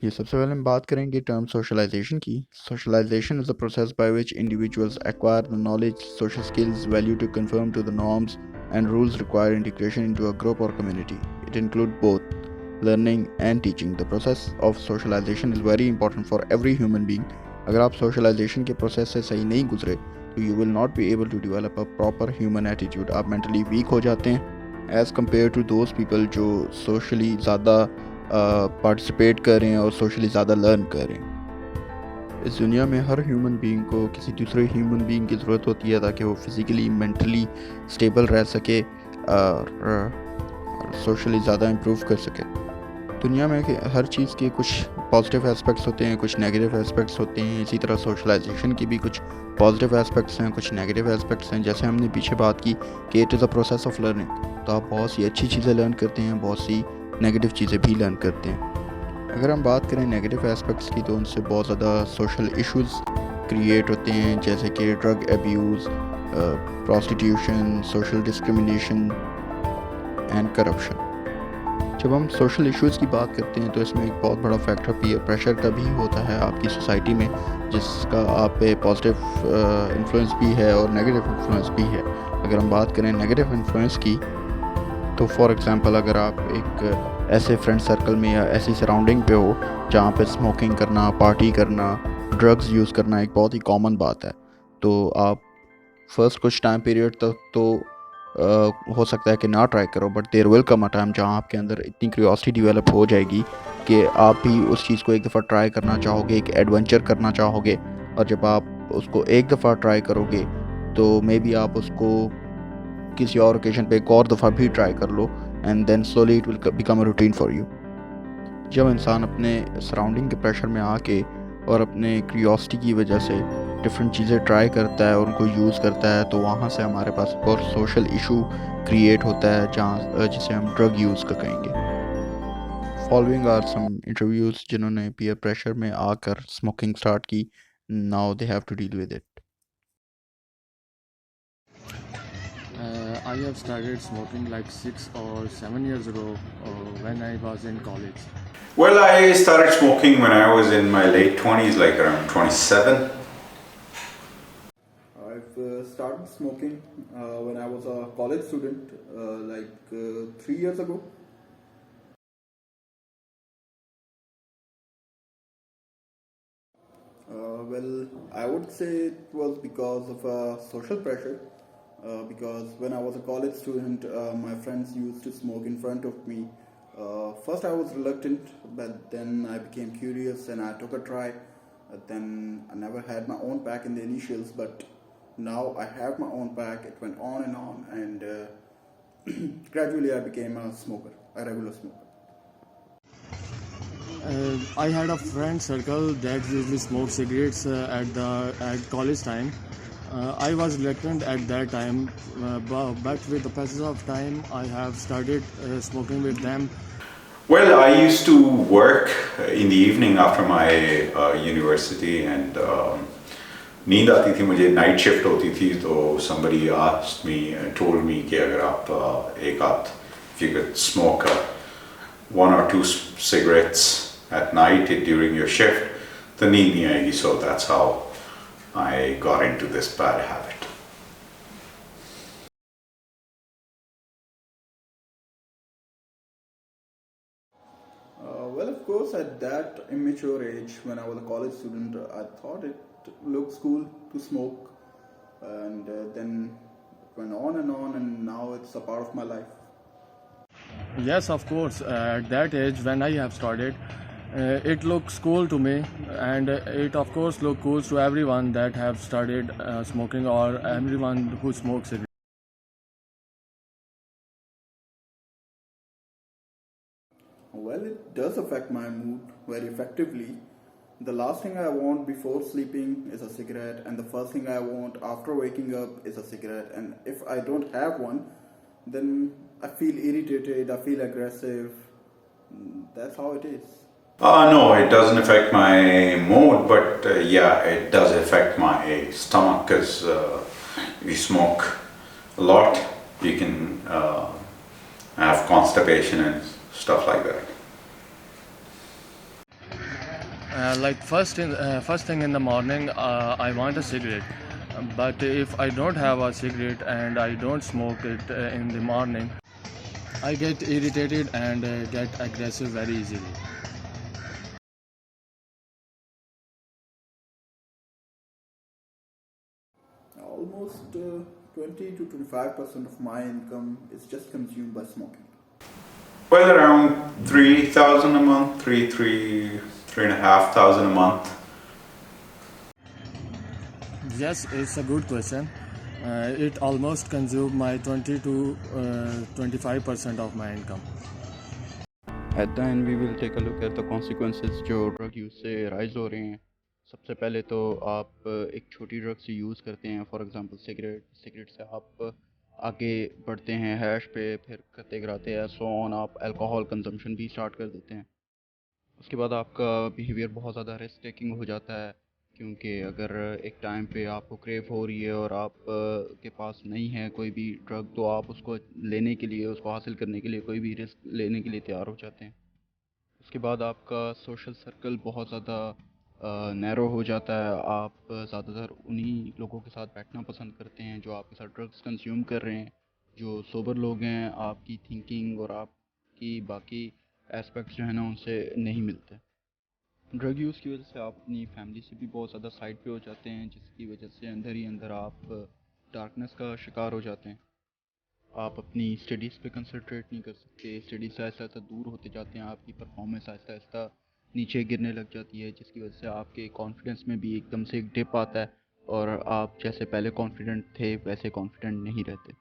یہ سب سے پہلے ہم بات کریں گے ٹرم سوشلائزیشن کی. Socialization is a process by which individuals acquire the knowledge, social skills, value to conform to the norms and rules require integration into a group or community. It include both learning and teaching. The process of socialization is very important for every human being. اگر آپ socialization کے process سے صحیح نہیں گزرے تو you will not be able to develop a proper human attitude. آپ mentally weak ہو جاتے ہیں as compared to those people جو socially زیادہ participate کر رہے ہیں اور socially زیادہ learn کر رہے ہیں. اس دنیا میں ہر ہیومن بینگ کو کسی دوسرے ہیومن بینگ کی ضرورت ہوتی ہے تاکہ وہ فزیکلی مینٹلی اسٹیبل رہ سکے اور سوشلی زیادہ امپروو کر سکے. دنیا میں ہر چیز کے کچھ پازیٹیو اسپیکٹس ہوتے ہیں, کچھ نیگیٹیو اسپیکٹس ہوتے ہیں. اسی طرح سوشلائزیشن کی بھی کچھ پازیٹیو اسپیکٹس ہیں, کچھ نیگیٹیو اسپیکٹس ہیں. جیسے ہم نے پیچھے بات کی کہ it is a process of learning, تو آپ بہت سی اچھی چیزیں لرن کرتے ہیں, بہت سی نیگیٹیو چیزیں بھی لرن کرتے ہیں. اگر ہم بات کریں نیگیٹیو اسپیکٹس کی تو ان سے بہت زیادہ سوشل ایشوز کریٹ ہوتے ہیں, جیسے کہ drug abuse, prostitution, social discrimination and corruption. جب ہم سوشل ایشوز کی بات کرتے ہیں تو اس میں ایک بہت بڑا فیکٹر پیئر پریشر کا بھی ہوتا ہے آپ کی سوسائٹی میں, جس کا آپ پہ پازیٹیو انفلوئنس بھی ہے اور نیگیٹیو انفلوئنس بھی ہے. اگر ہم بات کریں نیگیٹیو انفلوئنس کی تو فار ایگزامپل اگر آپ ایک ایسے فرینڈ سرکل میں یا ایسی سراؤنڈنگ پہ ہو جہاں پہ اسموکنگ کرنا, پارٹی کرنا, ڈرگز یوز کرنا ایک بہت ہی کامن بات ہے, تو آپ فرسٹ کچھ ٹائم پیریڈ تک تو ہو سکتا ہے کہ نہ ٹرائی کرو, but there will come a time جہاں آپ کے اندر اتنی کیوریوسٹی ڈیولپ ہو جائے گی کہ آپ بھی اس چیز کو ایک دفعہ ٹرائی کرنا چاہو گے, ایک ایڈونچر کرنا چاہو گے. اور جب آپ اس کو ایک دفعہ ٹرائی کرو گے تو مے بی آپ اس کو کسی اور اوکیشن پہ ایک اور دفعہ بھی ٹرائی کر لو, and then slowly it will become a routine for you. جب انسان اپنے سراؤنڈنگ کے پریشر میں آ کے اور اپنے کیوریوسٹی کی وجہ سے ڈفرینٹ چیزیں ٹرائی کرتا ہے اور ان کو یوز کرتا ہے, تو وہاں سے ہمارے پاس ایک اور سوشل ایشو کریٹ ہوتا ہے جہاں جسے ہم ڈرگ یوز کا کہیں گے. فالوئنگ آر سم انٹرویوز جنہوں نے پیئر پریشر میں آ کر اسموکنگ اسٹارٹ کی. Now they have to deal with it. I have started smoking like 6 or 7 years ago when I was in college. Well, I started smoking when I was in my late 20s, like around 27. I've started smoking when I was a college student, like 3 years ago. Well, I would say it was because of social pressure. Because when I was a college student, my friends used to smoke in front of me. First I was reluctant, but then I became curious and I took a try. Then I never had my own pack in the initials, but now I have my own pack. It went on, and gradually I became a smoker, a regular smoker. I had a friend circle that usually smoked cigarettes at college time. I was reluctant at that time, but with the passage of time, I have started smoking with them. Well, I used to work in the evening after my university, and نیند آتی تھی مجھے, night shift ہوتی تھی, تو somebody asked me and told me کہ اگر آپ ایک آدھ if you could smoke 1 or 2 cigarettes at night during your shift, تو نیند نہیں آئے گی. So that's how I got into this bad habit. Well, of course, at that immature age, when I was a college student, I thought it looks cool to smoke, and then it went on, and now it's a part of my life. Yes, of course. At that age, when I have started, it looks cool to me, and it of course looks cool to everyone that have started smoking, or everyone who smokes cigarettes. Well, it does affect my mood very effectively. The last thing I want before sleeping is a cigarette, and the first thing I want after waking up is a cigarette. And if I don't have one, then I feel irritated, I feel aggressive. That's how it is. No, it doesn't affect my mood, but yeah, it does affect my stomach, because if you smoke a lot, you can have constipation and stuff like that. Like first thing in the morning, I want a cigarette. But if I don't have a cigarette and I don't smoke it in the morning, I get irritated and get aggressive very easily. Almost 20 to 25% of my income is just consumed by smoking. Well, around 3,000 a month, 3,500 a month. Yes, it's a good question. It almost consumed my 20 to 25% of my income. At the end we will take a look at the consequences جو drug use سے rise ہو رہے ہیں. سب سے پہلے تو آپ ایک چھوٹی ڈرگ سے یوز کرتے ہیں، فار ایگزامپل سگریٹ سے آپ آگے بڑھتے ہیں ہیش پہ، پھر کرتے کراتے ہیں سو آن آپ الکوہول کنزمپشن بھی اسٹارٹ کر دیتے ہیں. اس کے بعد آپ کا بیہیویئر بہت زیادہ رسک ٹیکنگ ہو جاتا ہے، کیونکہ اگر ایک ٹائم پہ آپ کو کریو ہو رہی ہے اور آپ کے پاس نہیں ہے کوئی بھی ڈرگ، تو آپ اس کو لینے کے لیے، اس کو حاصل کرنے کے لیے کوئی بھی رسک لینے کے لیے تیار ہو جاتے ہیں. اس کے بعد آپ کا سوشل سرکل بہت زیادہ نیرو ہو جاتا ہے. آپ زیادہ تر انہی لوگوں کے ساتھ بیٹھنا پسند کرتے ہیں جو آپ کے ساتھ ڈرگس کنزیوم کر رہے ہیں، جو سوبر لوگ ہیں. آپ کی تھنکنگ اور آپ کی باقی اسپیکٹس جو ہیں نا ان سے نہیں ملتے. ڈرگ یوز کی وجہ سے آپ اپنی فیملی سے بھی بہت زیادہ سائڈ پہ ہو جاتے ہیں، جس کی وجہ سے اندر ہی اندر آپ ڈارکنیس کا شکار ہو جاتے ہیں. آپ اپنی اسٹڈیز پہ کنسنٹریٹ نہیں کر سکتے، اسٹڈیز سے آہستہ آہستہ دور ہوتے جاتے ہیں، آپ کی پرفارمنس آہستہ آہستہ نیچے گرنے لگ جاتی ہے، جس کی وجہ سے آپ کے کانفیڈنس میں بھی ایک دم سے ایک ڈپ آتا ہے اور آپ جیسے پہلے کانفیڈنٹ تھے ویسے کانفیڈنٹ نہیں رہتے.